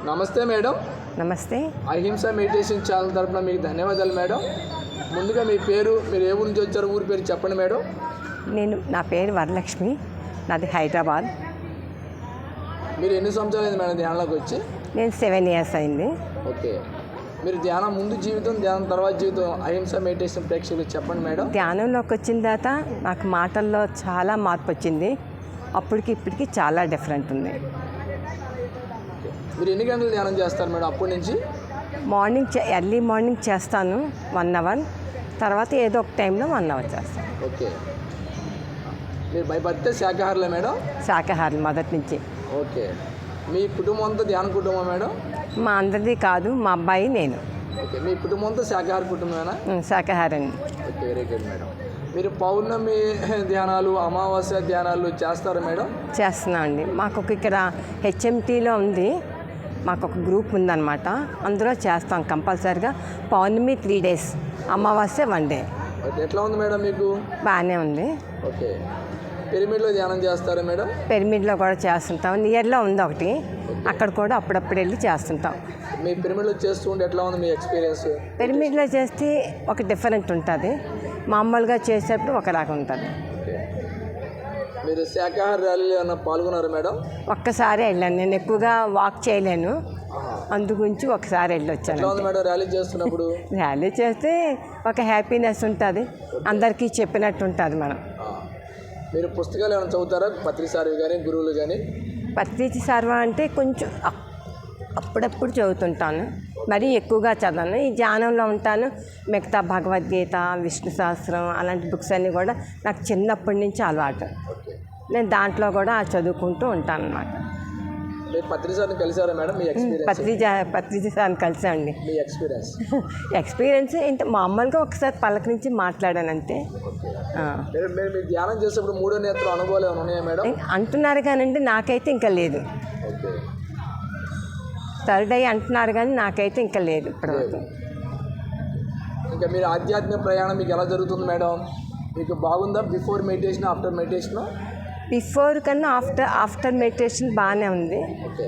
నమస్తే మేడం. నమస్తే. అహింస మెడిటేషన్ ఛానల్ తరపున మీకు ధన్యవాదాలు మేడం. ముందుగా మీ పేరు, మీరు ఏ ఊరి నుంచి వచ్చారు, ఊరి పేరు చెప్పండి మేడం. నా పేరు వరలక్ష్మి, నాది హైదరాబాద్. మీరు ఎన్ని సంవత్సరాలు అయింది మేడం ధ్యానంలోకి వచ్చి? నేను 7 years అయింది. ఓకే. మీరు ధ్యానం ముందు జీవితం, ధ్యానం తర్వాత జీవితం, అహింస మెడిటేషన్ ప్రేక్షకులకు చెప్పండి మేడం. ధ్యానంలోకి వచ్చిన తర్వాత నాకు మాటల్లో చాలా మార్పు వచ్చింది. అప్పటికి ఇప్పటికి చాలా డిఫరెంట్ ఉంది. మీరు ఎన్ని గంటలు ధ్యానం చేస్తారు మేడం అప్పటి నుంచి? ఎర్లీ మార్నింగ్ చేస్తాను 1 hour, తర్వాత ఏదో ఒక టైంలో 1 hour చేస్తాను. ఓకే. మీరు భయపడితే శాకాహారులే మేడం? శాకాహారం మొదటి నుంచి. ఓకే. మీ కుటుంబం అంతా ధ్యాన కుటుంబం మేడం? మా అందరిది కాదు, మా అబ్బాయి నేను. ఓకే. మీ కుటుంబం అంతా శాకాహార కుటుంబమేనా? శాకాహారం. Okay, very good madam. మీరు పౌర్ణమి ధ్యానాలు, అమావాస్య ధ్యానాలు చేస్తారా మేడం? చేస్తున్నాం అండి. మాకు ఇక్కడ హెచ్ఎంటీలో ఉంది, మాకు ఒక గ్రూప్ ఉందన్నమాట. అందులో చేస్తాం కంపల్సరీగా. పౌర్ణమి 3 days, అమావాస్య 1 day. ఎట్లా ఉంది మేడం మీకు? బాగానే ఉంది. ఓకే. పిరమిడ్లో ధ్యానం చేస్తారా మేడం? పిరమిడ్లో కూడా చేస్తుంటాం. నియర్లో ఉంది ఒకటి, అక్కడ కూడా అప్పుడప్పుడు వెళ్ళి చేస్తుంటాం. మీ పిరమిడ్లో చేస్తూ ఉంటే ఎట్లా ఉంది మీ ఎక్స్పీరియన్స్? పిరమిడ్లో చేస్తే ఒక డిఫరెంట్ ఉంటుంది, మామూలుగా చేసేటప్పుడు ఒకలాగా ఉంటుంది. మీరు శాకాహార ర్యాలీలో ఏమైనా పాల్గొన్నారా మేడం? ఒక్కసారి వెళ్ళాను. నేను ఎక్కువగా వాక్ చేయలేను, అందుగురించి ఒకసారి వెళ్ళొచ్చాను. ఎట్లా ఉంది మేడం ర్యాలీ చేస్తున్నప్పుడు? ర్యాలీ చేస్తే ఒక హ్యాపీనెస్ ఉంటుంది, అందరికీ చెప్పినట్టు ఉంటుంది. మీరు పుస్తకాలు ఏమైనా చదువుతారా? పత్రిసారివి కానీ, గురువులు కానీ? పత్రిక సర్వ అంటే కొంచెం అప్పుడప్పుడు చదువుతుంటాను, మరీ ఎక్కువగా చదవను. ఈ ధ్యానంలో ఉంటాను. మిగతా భగవద్గీత, విష్ణు సహస్రం అలాంటి బుక్స్ అన్నీ కూడా నాకు చిన్నప్పటి నుంచి అలవాటు. నేను దాంట్లో కూడా చదువుకుంటూ ఉంటాను అన్నమాట. మీరు పత్రిసారిని కలిసారా మేడం? మీ ఎక్స్పీరియన్స్? పత్రిక సార్ని కలిసాండి. మీ ఎక్స్పీరియన్స్ ఏంటి, మామూలుగా ఒకసారి పలకరించి మాట్లాడాను అంతే. మీరు ధ్యానం చేసేప్పుడు 3వ నేత్రం అనుభవాలు ఏమైనా ఉన్నాయా మేడం? అంటున్నారు కానండి, నాకైతే ఇంకా లేదు. థర్డ్ ఐ అంటున్నారు కానీ నాకైతే ఇంకా లేదు ఇప్పటివరకు. ఇంకా మీరు ఆధ్యాత్మిక ప్రయాణం మీకు ఎలా జరుగుతుంది మేడం? మీకు బాగుందా? Before meditation, after meditation? Before కన్నా ఆఫ్టర్ మెడిటేషన్ బాగానే ఉంది. ఓకే.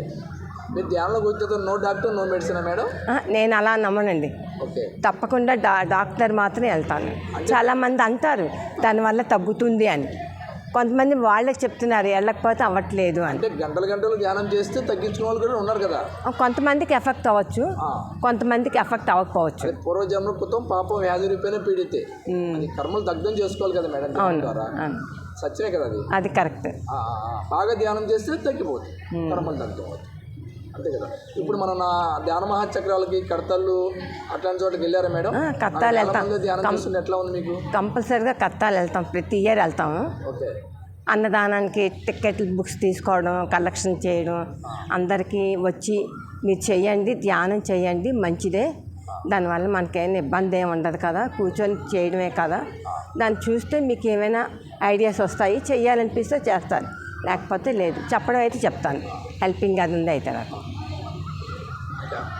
మీరు ధ్యానంలోకి వచ్చేది నో డాక్టర్, నో మెడిసినా మేడం? నేను అలా నమ్మనండి. ఓకే. తప్పకుండా డాక్టర్ మాత్రమే వెళ్తాను. చాలామంది అంటారు దానివల్ల తగ్గుతుంది అని, కొంతమంది వాళ్ళే చెప్తున్నారు వెళ్ళకపోతే అవ్వట్లేదు అని. అంటే గంటలు ధ్యానం చేస్తే తగ్గించుకునే వాళ్ళు కూడా ఉన్నారు కదా. కొంతమందికి ఎఫెక్ట్ అవ్వచ్చు, కొంతమందికి ఎఫెక్ట్ అవ్వకపోవచ్చు. పూర్వజన్మ కృతం పాపం వ్యాధి రూపేణ పీడితే కర్మలు దగ్ధం చేసుకోవాలి కదా మేడం. అవును, సత్యమే కదా అది కరెక్ట్. బాగా ధ్యానం చేస్తే తగ్గిపోతుంది, కర్మలు దగ్ధం అవుతుంది, అంతే కదా. ఇప్పుడు మనం ధ్యాన మహాచక్రాలకి, కడతాళ్ళు అట్లాంటి చోటకి వెళ్ళారా మేడం? కత్తాలు వెళ్తాం. ధ్యానం చేస్తుంటే ఎట్లా ఉంది మీకు? కంపల్సరీగా కత్తాలు వెళ్తాం, ప్రతి ఇయర్ వెళ్తాము. ఓకే. అన్నదానానికి టికెట్లు బుక్స్ తీసుకోవడం, కలెక్షన్ చేయడం, అందరికీ వచ్చి మీరు చేయండి, ధ్యానం చేయండి, మంచిదే, దానివల్ల మనకేమైనా ఇబ్బంది ఏమి ఉండదు కదా, కూర్చొని చేయడమే కదా, దాన్ని చూస్తే మీకు ఏమైనా ఐడియాస్ వస్తాయి, చెయ్యాలనిపిస్తే చేస్తారు, లేకపోతే లేదు. చెప్పడం అయితే చెప్తాను, హెల్పింగ్ అది ఉంది అయితే నాకు.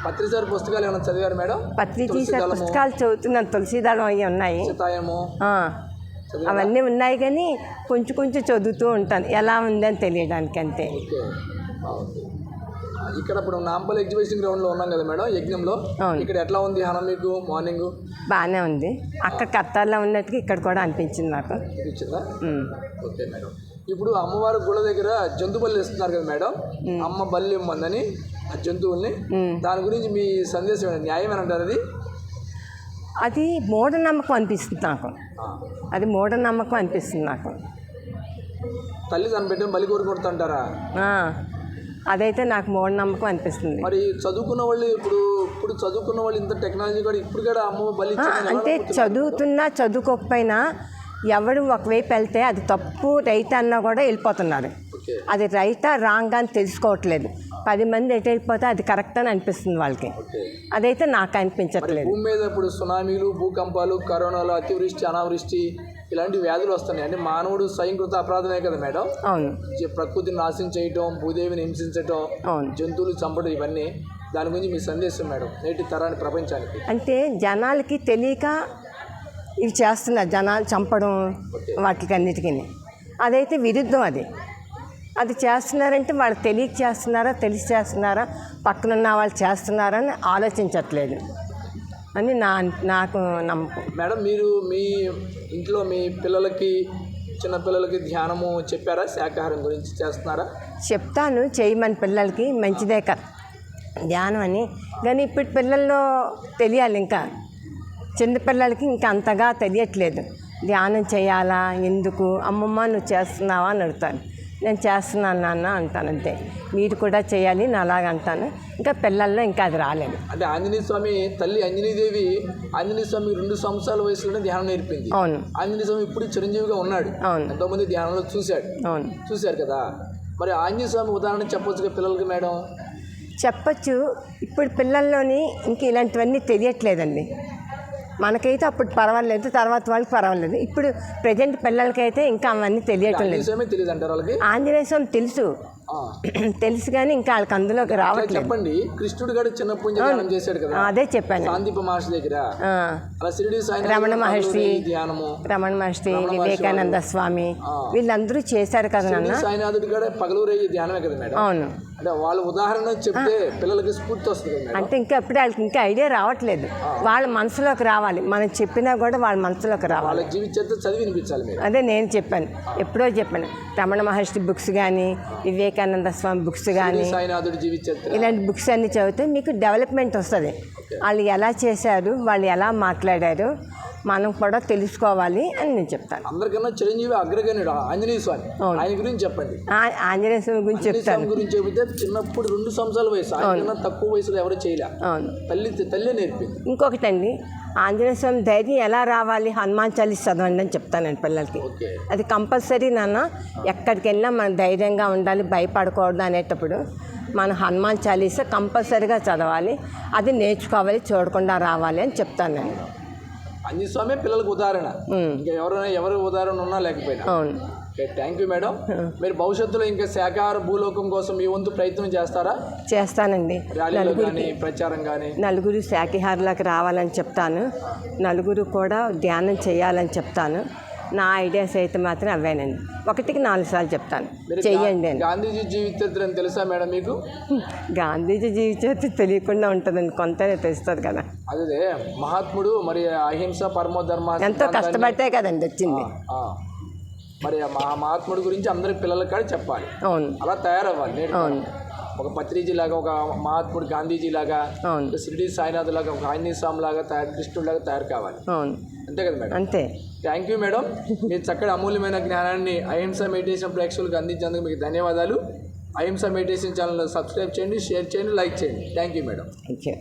పత్రిసారి పుస్తకాలు ఏమైనా చదివారు మేడం? పత్రిక పుస్తకాలు చదువుతున్నాను. తులసీదళం అవి ఉన్నాయి, అవన్నీ ఉన్నాయి, కానీ కొంచెం చదువుతూ ఉంటాను, ఎలా ఉందని తెలియడానికి అంతే. ఇక్కడ ఇప్పుడు నాంపల్లి ఎగ్జిబిషన్ గ్రౌండ్లో ఉన్నాం కదా మేడం, యజ్ఞంలో. ఇక్కడ ఎట్లా ఉంది ధ్యానం మీకు? మార్నింగ్ బాగానే ఉంది. అక్కడ కత్తాల్లో ఉన్నట్టుగా ఇక్కడ కూడా అనిపించింది నాకు. అనిపించిందా? Okay madam. ఇప్పుడు అమ్మవారి గుళ్ళ దగ్గర జంతు బలి ఇస్తున్నారు కదా మేడం, అమ్మ బలి ఇమ్మందని ఆ జంతువుల్ని, దాని గురించి మీ సందేశం న్యాయమేనంటారు? అది మూఢనమ్మకం అనిపిస్తుంది నాకు. అది మూఢనమ్మకం అనిపిస్తుంది నాకు. తల్లి తన బిడ్డను బలి కోరుకుంటుంటారా? అదైతే నాకు మూఢనమ్మకం అనిపిస్తుంది. మరి చదువుకున్న వాళ్ళు ఇప్పుడు చదువుకున్న వాళ్ళు ఇంత టెక్నాలజీ కూడా ఇప్పుడు కూడా అమ్మ బలి అంటే చదువుతున్నా చదువుకోకపోయినా ఎవడు ఒకవైపు వెళ్తే అది తప్పు రైట్ అన్నా కూడా వెళ్ళిపోతున్నారు. అది రైటా రాంగ్ అని తెలుసుకోవట్లేదు. 10 మంది ఎటు వెళ్ళిపోతే అది కరెక్ట్ అని అనిపిస్తుంది వాళ్ళకి. అదైతే నాకు అనిపించట్లేదు. భూమి మీద ఇప్పుడు సునామీలు, భూకంపాలు, కరోనాలు, అతివృష్టి, అనావృష్టి ఇలాంటి వ్యాధులు వస్తున్నాయి. అంటే మానవుడు స్వయంకృత అపరాధమే కదా మేడం. అవును. ప్రకృతిని నాశనం చేయటం, భూదేవిని హింసించటం, జంతువులు చంపడం, ఇవన్నీ దాని గురించి మీ సందేశం మేడం నేటి తరానికి, ప్రపంచానికి? అంటే జనాలకి తెలియక ఇవి చేస్తున్నారు, జనాలు చంపడం వాటికి అన్నిటికీ. అదైతే విరుద్ధం. అది చేస్తున్నారంటే వాళ్ళు తెలియక చేస్తున్నారా, తెలిసి చేస్తున్నారా, పక్కనున్న వాళ్ళు చేస్తున్నారా అని ఆలోచించట్లేదు అని నాకు నమ్మకం. మేడం, మీరు మీ ఇంట్లో మీ పిల్లలకి, చిన్నపిల్లలకి ధ్యానము చెప్పారా? శాకాహారం గురించి చేస్తున్నారా? చెప్తాను, చేయమని పిల్లలకి మంచిదే కదా ధ్యానం అని. కానీ ఇప్పుడు పిల్లల్లో తెలియాలి, ఇంకా చిన్నపిల్లలకి ఇంకా అంతగా తెలియట్లేదు. ధ్యానం చేయాలా, ఎందుకు, అమ్మమ్మ నువ్వు చేస్తున్నావా అని అడుగుతాను. నేను చేస్తున్నాను నాన్న అంటాను, అంతే. మీరు కూడా చేయాలి నా అలాగా అంటాను. ఇంకా పిల్లల్లో ఇంకా అది రాలేదు. అంటే ఆంజనేయ స్వామి తల్లి ఆంజనేయదేవి ఆంజనేయ స్వామి 2 సంవత్సరాల వయసులోనే ధ్యానం నేర్పింది. అవును. ఆంజనేయ స్వామి ఇప్పుడు చిరంజీవిగా ఉన్నాడు. అవును. ఎంతోమంది ధ్యానంలో చూశారు కదా. మరి ఆంజనేయ స్వామి ఉదాహరణ చెప్పొచ్చుగా పిల్లలకి మేడం? చెప్పచ్చు. ఇప్పుడు పిల్లల్లోని ఇంక ఇలాంటివన్నీ తెలియట్లేదండి. మనకైతే అప్పుడు పర్వాలేదు, తర్వాత వాళ్ళకి పర్వాలేదు. ఇప్పుడు ప్రజెంట్ పిల్లలకైతే ఇంకా అవన్నీ తెలియటం లేదు. తెలియదు అంటారు వాళ్ళకి. ఆంజనేయ స్వామి తెలుసు తెలుసు కానీ ఇంకా వాళ్ళకి అందులోకి రావట్లేదు. చెప్పండి, కృష్ణుడు గారు చిన్నప్పుడు ధ్యానం చేశాడు కదా, అదే చెప్పాను. సాందీప మహర్షి దగ్గర, అలా షిరిడి సాయి రమణ మహర్షి, వివేకానంద స్వామి వీళ్ళందరూ చేశారు కదా నాన్న. సాయినాథుడి కూడా పగలూరే ధ్యానమే కదా మేడం. అవును. అంటే వాళ్ళ ఉదాహరణ చెప్తే పిల్లలకి స్ఫూర్తి వస్తుంది కదా. అంటే ఇంకా ఎప్పుడు వాళ్ళకి ఇంకా ఐడియా రావట్లేదు. వాళ్ళ మనసులోకి రావాలి, మనం చెప్పినా కూడా వాళ్ళ మనసులోకి రావాలి. వాళ్ళ జీవిత చరిత్ర చదివి వినిపించాలి మీరు. అదే నేను చెప్పాను, ఎప్పుడో చెప్పాను. రమణ మహర్షి బుక్స్ కానీ, వివేకానంద స్వామి బుక్స్ కానీ, సాయినాథుడి జీవిత చరిత్ర, ఇలాంటి బుక్స్ అన్నీ చదివితే మీకు డెవలప్మెంట్ వస్తుంది. వాళ్ళు ఎలా చేశారు, వాళ్ళు ఎలా మాట్లాడారు, మనం కూడా తెలుసుకోవాలి అని నేను చెప్తాను. అందరికన్నా చిరంజీవి అగ్రగణ్యుడు ఆంజనేయ స్వామి, ఆయన గురించి చెప్పండి. ఆంజనేయ స్వామి గురించి చెప్తాను. గురించి చెబితే చిన్నప్పుడు 2 సంవత్సరాల వయసు, ఆయన తక్కువ వయసులో ఎవరు చేయలే. అవును. తల్లి నేర్పింది. ఇంకొకటండి, ఆంజనేయ స్వామి ధైర్యం ఎలా రావాలి, హనుమాన్ చాలీసా చదవండి అని చెప్తానండి పిల్లలకి. అది కంపల్సరీ నాన్న. ఎక్కడికి వెళ్ళినా మనం ధైర్యంగా ఉండాలి, భయపడకూడదు అనేటప్పుడు మన హనుమాన్ చాలీసా కంపల్సరీగా చదవాలి, అది నేర్చుకోవాలి, చూడకుండా రావాలి అని చెప్తాను నేను. ఆంజనేయ స్వామి పిల్లలకు ఉదాహరణ, ఇంకా ఎవరు ఉదాహరణ ఉన్నా లేకపోయినా. అవును. Thank you madam. మీరు భవిష్యత్తులో ఇంకా శాకాహార భూలోకం కోసం మీ వంతు ప్రయత్నం చేస్తారా? చేస్తానండి. ప్రచారం కానీ నలుగురు శాకాహారులకు రావాలని చెప్తాను, నలుగురు కూడా ధ్యానం చేయాలని చెప్తాను. నా ఐడియాస్ అయితే మాత్రం అవేనండి. 1కి 4 సార్లు చెప్తాను, చెయ్యండి అని. గాంధీజీ జీవిత చరిత్ర తెలుసా మేడం మీకు? గాంధీజీ జీవిత చరిత్ర తెలియకుండా ఉంటుందండి, కొంతనే తెలుస్తుంది కదా. అదే మహాత్ముడు, మరి అహింస పరమో ధర్మ ఎంతో కష్టపడితే కదండి వచ్చింది. మరి ఆ మహాత్ముడి గురించి అందరి పిల్లలకి కూడా చెప్పాలి. అవును. అలా తయారవ్వాలి. అవును. ఒక పత్రిజీ లాగా, ఒక మహాత్ముడు గాంధీజీ లాగా, షిరిడి సాయినాథ్ లాగా, ఒక ఆంజనేయ స్వామి లాగా కృష్ణుడు లాగా తయారు కావాలి. అవును. అంతే కదా మేడం? అంతే. Thank you madam. మీరు చక్కటి అమూల్యమైన జ్ఞానాన్ని అహింస మెడిటేషన్ ప్రేక్షకులకు అందించేందుకు మీకు ధన్యవాదాలు. అహింస మెడిటేషన్ ఛానల్ సబ్స్క్రైబ్ చేయండి, షేర్ చేయండి, లైక్ చేయండి. Thank you madam. Thank you.